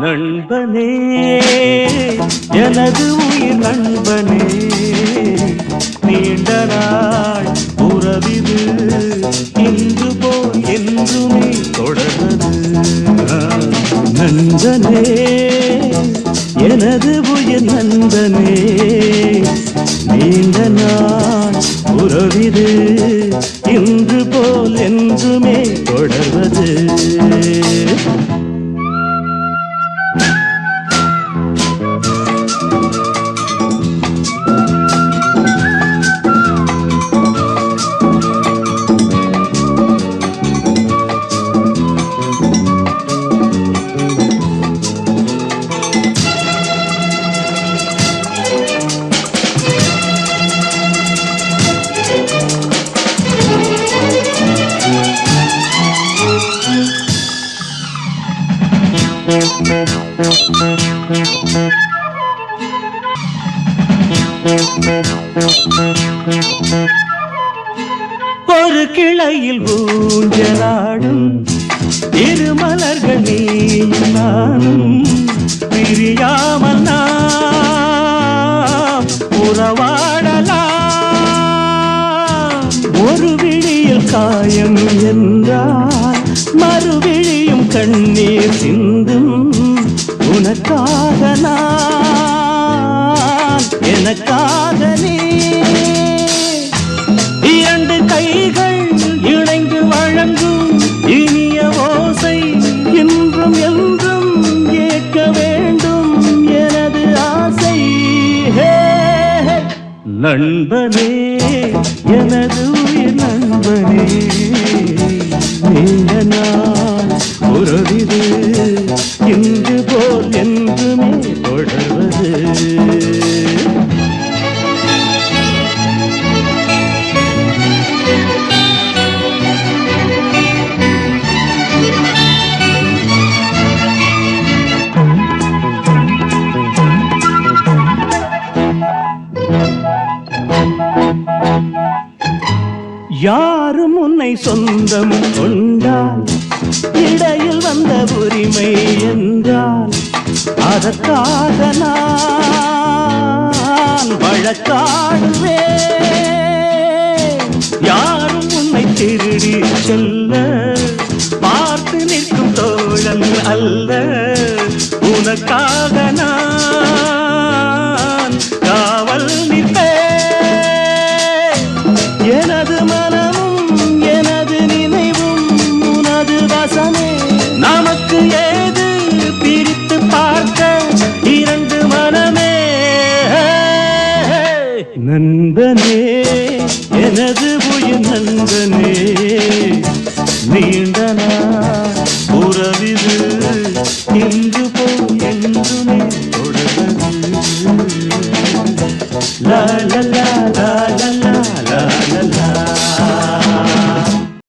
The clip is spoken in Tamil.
நண்பனே எனது உயிர் நண்பனே நீண்ட நாள் உறவிது இன்று போல் என்றுமே தொடர்வது நண்பனே எனது உயிர் நண்பனே நீண்ட நாள் உறவிது இன்று போல் என்றுமே தொடர்வது ஒரு கிளையில் ஊஞ்சலாடும் இருமலர்கள் நீயும் நானும் பிரியாமல் நாம் உறவாடலாம் ஒரு விழியில் காயம் என்றால் மறுவிழியும் கண்ணீர் சிந்தும் உனக்காக நான் எனக்காக நீ இரண்டு கைகள் இணைந்து வழங்கும் இனிய ஓசை இன்றும் என்றும் ஏற்க வேண்டும் எனது ஆசை நண்பனே எனது உயிர் நண்பனே நீண்ட நாள் உறவிது இன்று போல் என்றுமே தொடர்வது யாரும் உன்னை சொந்தம் கொண்டால் இடையில் வந்த உரிமை என்றால் அதற்காக நான் வழக்காடுவேன் யாரும் உன்னை திருடி செல்ல பார்த்து நிற்கும் தோழன் அல்ல உனக்காக நான் காவல் நிற்பேன் எனது மனமும் எனது நினைவும் உனது வசமே நமக்கு ஏது பிரித்து பார்க்க இரண்டு மனமே நண்பனே எனது